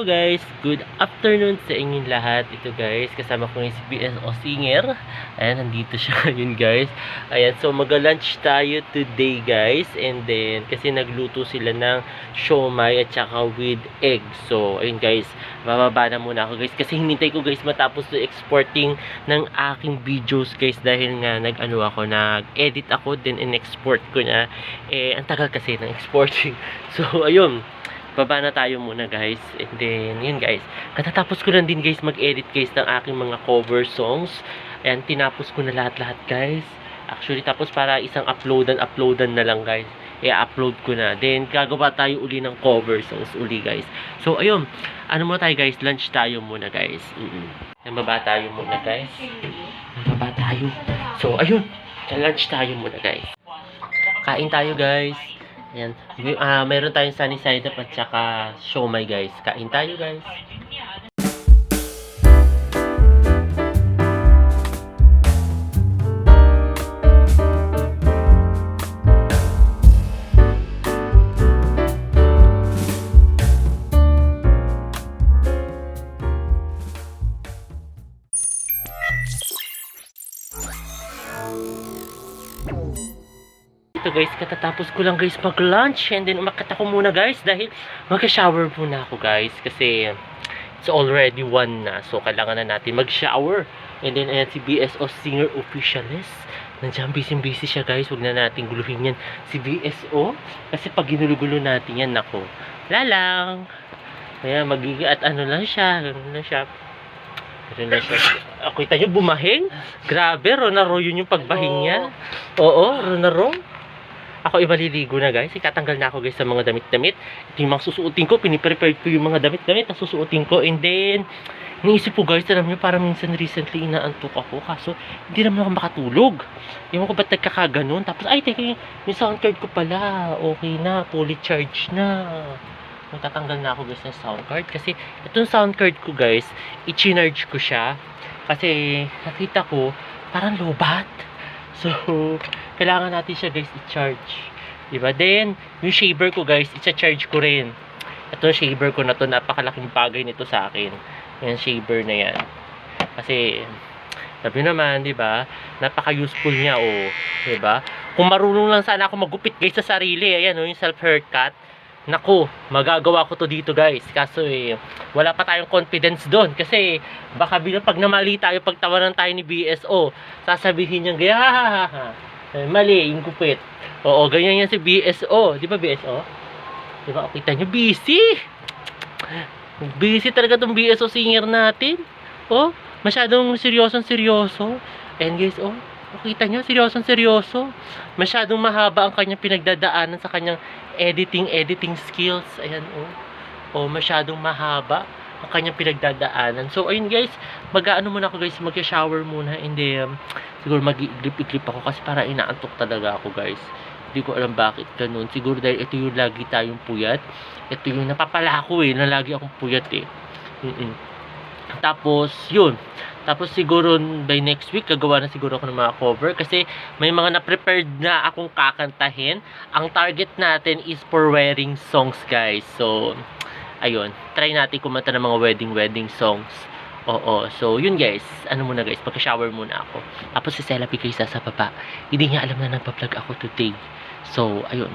Hello guys, good afternoon sa inyong lahat. Ito guys, kasama ko ngayon si BSO Singer. Ayan, nandito siya ngayon guys. Ayan, so mag-lunch tayo today guys. And then, kasi nagluto sila ng siomai at saka with egg. So, ayun guys, bababa na muna ako guys. Kasi hinintay ko guys matapos to exporting ng aking videos guys. Dahil nga nag-edit ako, then in-export ko na. Ang tagal kasi ng exporting. So, ayun. Baba na tayo muna guys. And then, yun guys. Katatapos ko lang din guys mag-edit guys ng aking mga cover songs. Ayan, tinapos ko na lahat-lahat guys. Actually, tapos para isang uploadan na lang guys. I-upload ko na. Then, gagawa tayo uli ng cover songs uli guys. So, ayun. Ano mo tayo guys? Lunch tayo muna guys. Baba tayo muna guys. Baba tayo. So, ayun. Lunch tayo muna guys. Kain tayo guys. Ayan. Meron tayong sunny side up at saka siomai guys. Kain tayo guys. Ito guys, katatapos ko lang guys mag-lunch and then umakyat ako muna guys dahil mag-shower muna ako guys kasi it's already 1 na, so kailangan na natin mag-shower. And then ayan si BSO Singer Officialist, nandiyan busy siya guys. Huwag na natin guluhin yan si BSO kasi pag ginulo-gulo natin yan, nako lalang. Ayan, magiging at ano lang siya, kita nyo bumahing, grabe. Ronaro yun yung pagbahing niya. Oo, Ronaro. Ako imaliligo na guys. Ikatanggal na ako guys sa mga damit-damit. Ito yung mga susuotin ko. Piniprepare ko yung mga damit-damit na susuotin ko. And then, naisip po guys, alam nyo, parang minsan recently inaantok ako. Kaso, hindi naman ako makatulog. Ewan ko ba't nagkakaganon. Tapos, ay, teka, yung sound card ko pala. Okay na, fully charged na. Magtatanggal na ako guys ng sound card. Kasi, itong sound card ko guys, i-charge ko siya. Kasi, nakita ko, parang lobat. So, kailangan natin siya guys i-charge. Diba? Then, yung shaver ko guys, i-charge ko rin. Ito shaver ko na to, napakalaking bagay nito sa akin. Yan shaver na yan. Kasi, sabi naman, diba? Napaka-useful niya, oh. Diba? Kung marunong lang sana ako magupit guys sa sarili, ayan, oh, yung self-haircut. Naku, magagawa ko to dito guys. Kaso wala pa tayong confidence doon. Kasi baka bilang pag namali tayo, pagtawanan tayo ni BSO, sasabihin niya, mali yung kupit. Oo, ganyan yan si BSO. Di ba BSO? Di ba? Kita nyo, busy. Busy talaga tong BSO Singer natin. Oh, masyadong seryoso. And guys, oh, kita nyo, seryoso. Masyadong mahaba ang kanyang pinagdadaanan sa kanyang editing skills. Ayan, oh. Oh, masyadong mahaba ang kanyang pinagdadaanan. So, ayun guys, mag-aano muna ako guys, mag-shower muna. And then, siguro mag-iglip-iglip ako kasi para inaantok talaga ako guys. Hindi ko alam bakit ganun. Siguro dahil ito yung lagi tayong puyat. Ito yung napapala ko na lagi akong puyat Tapos, yun. Tapos siguro by next week, gagawa na siguro ako ng mga cover. Kasi may mga na-prepared na akong kakantahin. Ang target natin is for wedding songs, guys. So, ayun. Try natin kumanta ng mga wedding songs. Oo. So, yun guys. Ano muna guys, pagka-shower muna ako. Tapos si Celapi guys sa baba. Hindi niya alam na nagpa-vlog ako today. So, ayun.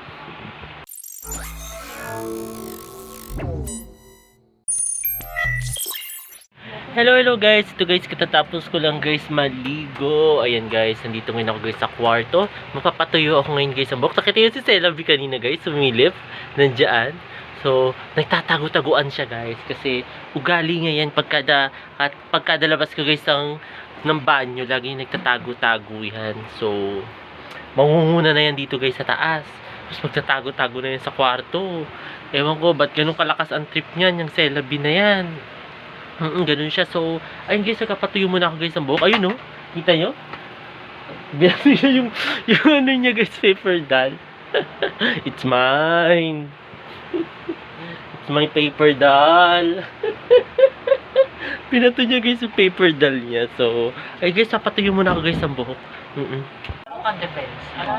Hello guys, ito guys, katatapos ko lang guys maligo. Ayan guys, nandito ngayon ako guys sa kwarto. Mapapatuyo ako ngayon guys sa buhok. Nakita yun si Celavi kanina guys, sumilip, nandyan. So, nagtatago-taguan siya guys. Kasi ugali nga yan, pagkada labas ko guys ng banyo, lagi nagtatago-tago yan. So, mangunguna na yan dito guys sa taas. Tapos magtatago-tago na yan sa kwarto. Ewan ko, ba't ganun kalakas ang trip niyan, yung Celavi na yan. Ganun siya. So, ayun guys, nagkapatuyo muna ako guys ng buhok. Ayun, no? Kita nyo? Binasa niya yung ano niya guys, paper doll. It's mine. It's my paper doll. Pinato niya guys yung paper doll niya. So, ayun guys, napatuyo muna ako guys ng buhok.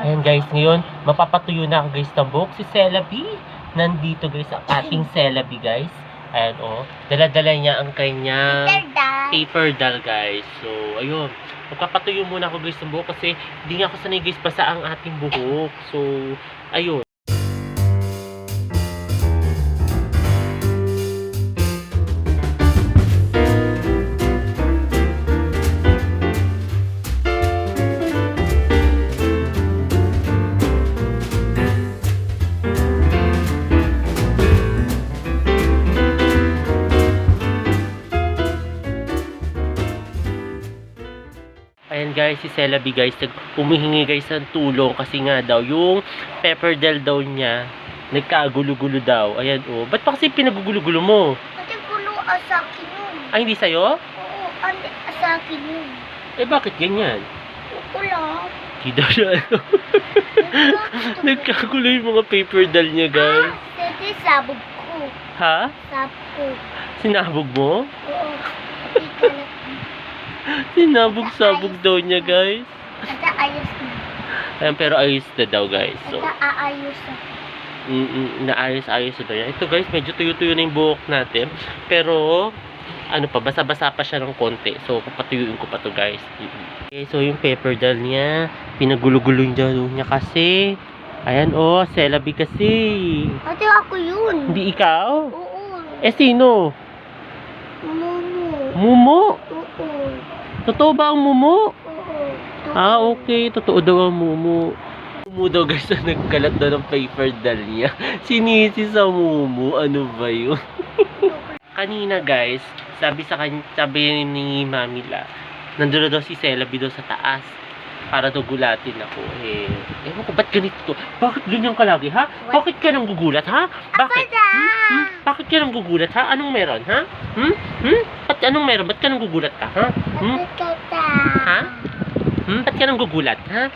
Ayun guys, ngayon, mapapatuyo na ako guys ng buhok. Si Celavi, nandito guys, ang ating Celavi guys. Ayan, oh. Dala-dala niya ang kanyang Dada. paper doll, guys. So, ayun. Magpapatuyo muna ako, guys, ng buhok kasi hindi nga ako sanay, guys, basa ang ating buhok. So, ayun. Ayan guys, si Celabi guys, humihingi guys ng tulong kasi nga daw, yung pepper doll daw niya, nagkagulo-gulo daw. Ayan oh. Ba't pa kasi pinagugulo-gulo mo? Ate, gulo sa akin yun. Ay, hindi sa'yo? Oo, ate, sa akin yun. Eh, bakit ganyan? Wala. Hindi daw siya ano. Nagkagulo yung mga paper doll niya guys. Ate, sabog ko. Ha? Sabog ko. Sinabog mo? Oo. Ate, kalat. Sinabog-sabog daw niya guys. Ate, ayos na. Ayan, pero ayos na daw guys. So, Ate, aayos na. naayos-ayos na daw yan. Ito guys, medyo tuyo-tuyo na yung buhok natin. Pero, ano pa, basa-basa pa siya ng konti. So, papatuyuin ko pa to guys. Okay, so yung pepper doll niya, pinagulo-gulo niya kasi. Ayan oh, Celabi kasi. Ate, ako yun. Hindi ikaw? Oo. Eh, sino? Mumu. Mumo? Oo. Totoo ba ang Mumo? Oo. Ah, okay. Totoo daw ang Mumu. Mumu daw guys na nagkalat daw ng paper doll niya. Sinisi sa Mumu. Ano ba yun? Kanina guys, sabi ni Mami La, nandun na daw si Celabi daw sa taas. Para daw gulatin ako. Ewan ko, ba't ganito? Bakit ganyan ka lagi, ha? Bakit ka nang gugulat, ha? Bakit? Ako na. Bakit ka nang gugulat, ha? Anong meron, ha? Ba't anong meron? Ba't ka nang gugulat ka, ha? Ate, tata. Ha? Ba't ka nang gugulat, ha?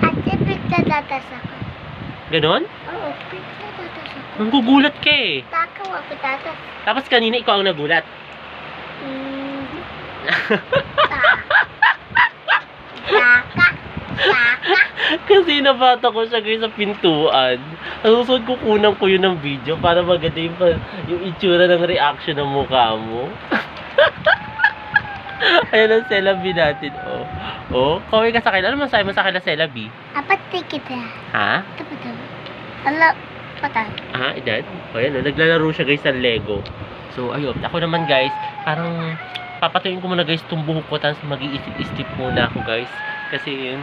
Ate, pigtatatas ako. Ganon? Oo, pigtatatas ako. Nang gugulat ka eh. Takaw ako, tatas. Tapos kanina ikaw ang nagulat. Saka. Saka. Kasi nabata ko siya guys sa pintuan. Ang susunod ko kunang ko yun ng video para maganda yung itsura ng reaction ng mukha mo. Ayan ang Celabi natin, oh. Oh, kaway ka sa akin. Ano masabi mo sa akin na Celabi? Apat tikita. Ha? Ito. Ala, patay. Ah, edad? O yan, oh, naglalaro siya guys sa Lego. So, ayun. Ako naman guys, parang papatuyin ko muna guys itong buhok ko tapos mag-iisip-isip muna ako guys. Kasi,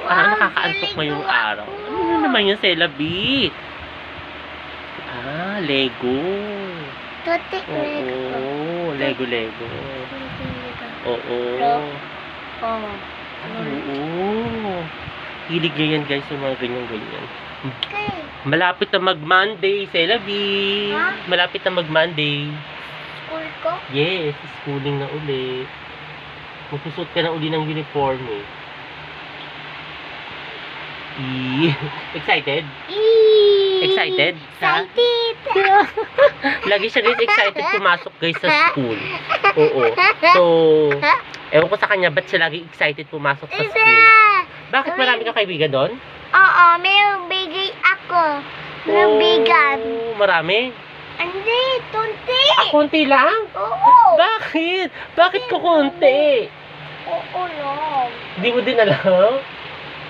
parang nakakaantok ngayong araw. Ano naman yung Celabi? Ah, Lego. Tutik Oo, Lego. Oo. Oh. Oo. Hilig niya yan guys, yung mga ganyan-ganyan. Okay. Malapit na mag-Monday, Celabi. Ha? Malapit na mag-Monday. School ko? Yes, schooling na uli. Magsusot ka na uli ng uniform eh. Excited? Excited? Ha? Excited. Lagi siya guys excited pumasok guys sa school. Oo. So, ewan ko sa kanya, ba't siya lagi excited pumasok sa school? Bakit marami kang kaibigan doon? Oo, may bigay ako. May bigan. Oh, marami? Hindi, tunti. Ah, konti lang? Oo. Bakit? Bakit ko konti? Oo, no. Hindi mo din alam?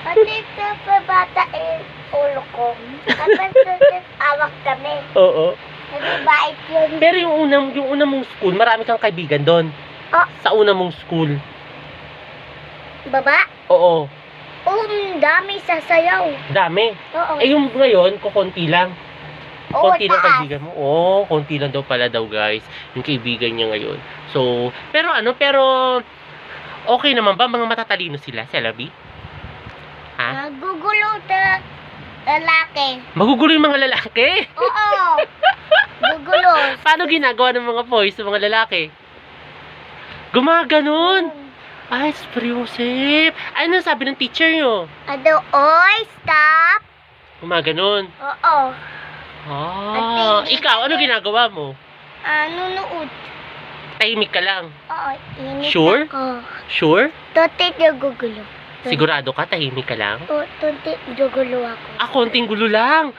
Pati sa bata ulo ko. Kapag awak kami. Oo. Nagbibait yun. Pero yung una mong school, marami kang kaibigan doon. Oh. Sa una mong school. Baba? Oo. Oo, dami sasayaw. Dami. Oo. Eh yung ngayon, konti lang. Oo, Konti lang taas. kaibigan mo. Oo, konti lang daw pala daw guys. Yung kaibigan niya ngayon. So, pero okay naman ba? Mga matatalino sila, Celabi? Ha? Nagugulo ta lalaki. Magugulo yung mga lalaki? Oo. Gugulo. Paano ginagawa ng mga boys sa mga lalaki? Gumaganon. Ay, Joseph. Ano sabi ng teacher nyo? Oy, stop. Gumaganon. Oo. Ah, ikaw, ano ginagawa mo? Nunood. Tahimik ka lang. Oo, init Sure? ako. Sure? Tunti nagugulo. Sigurado ka, tahimik ka lang? Oo, tunti nagugulo ako. Ah, konting gulo lang.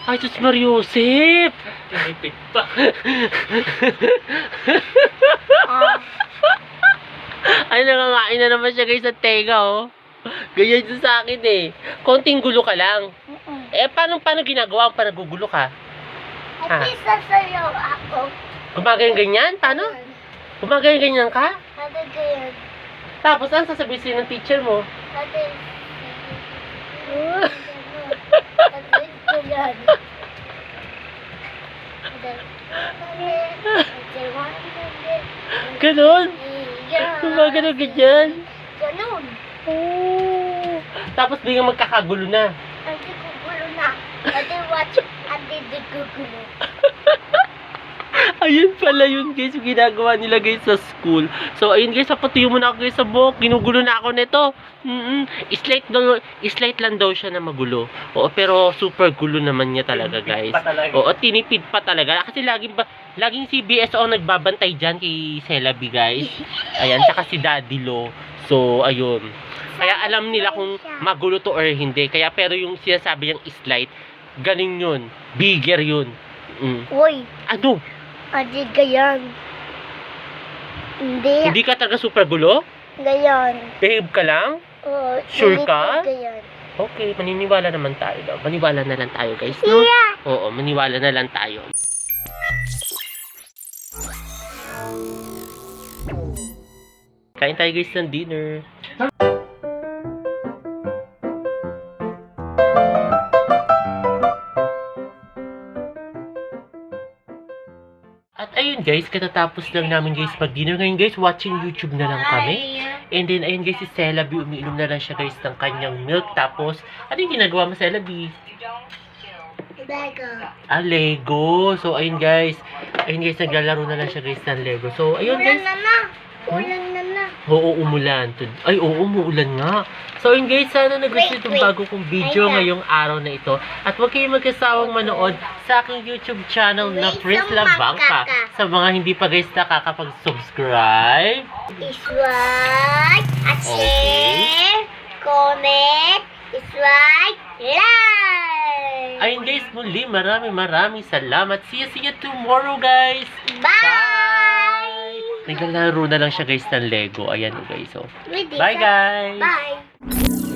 Ay, Diyos Mariusip! Tinipid pa. Ay, nangangain na naman siya guys sa tenga, oh. Ganyan siya sa akin eh. Konting gulo ka lang. Eh, paano ginagawa para nagugulo ka? Ate, sasayaw ako. Gumagayon-ganyan? Paano? Gumagayon-ganyan ka? Ate, ganyan. Tapos, ano sasabihin sa'yo ng teacher mo? Ate, ate, ganyan. Ganon? Gumagano-ganyan? Ganon. Oh. Tapos, biglang magkakagulo na. Ate, gugulo na. Ate, watch. Ate, di gugulo. Ayun pala yun guys, yung ginagawa nila guys sa school. So ayun guys, papatuyo mo na ako guys sa buhok. Ginugulo na ako nito. Slight lang daw siya na magulo. Oo, pero super gulo naman niya talaga guys. Oo, tinipid pa talaga. Kasi laging si BSO nagbabantay dyan kay Celabi guys. Ayan, tsaka si Daddy Lo. So ayun. Kaya alam nila kung magulo to or hindi. Kaya pero yung sinasabi niyang slight, galing yun. Bigger yun. Uy, Ano? ate, ganyan. Hindi. Hindi ka talaga super gulo? Ganyan. Behave ka lang? Oo, Sure hindi ka? Ganyan. Okay, maniniwala naman tayo daw. Maniwala na lang tayo guys, no? Yeah. Oo, maniwala na lang tayo. Kain tayo guys ng dinner. At ayun guys, katatapos lang namin guys mag-dinner. Ngayon guys, watching YouTube na lang kami. And then ayun guys, si Celabi, umiinom na lang siya guys ng kanyang milk. Tapos, ano yung ginagawa mo Celabi? Lego. Lego. So ayun guys, naglalaro na lang siya guys ng Lego. So ayun guys. Ulan na na. Ulan na na. Oo, umulan. Ay, oo, umuulan nga. So, yun guys, sana nagustuhan Wait, itong wait. bago kong video ngayong araw na ito. At huwag kayong magkasawang manood sa aking YouTube channel na Wait, Prince sa Labangka. makaka. Sa mga hindi pa guys nakakapag-subscribe. Is-like at Okay. share, comment, is-like, like. Ayun guys, muli maraming salamat. See you tomorrow guys. Bye! Naglalaro na lang siya guys ng Lego. Ayan guys. So, With this, bye guys. Bye!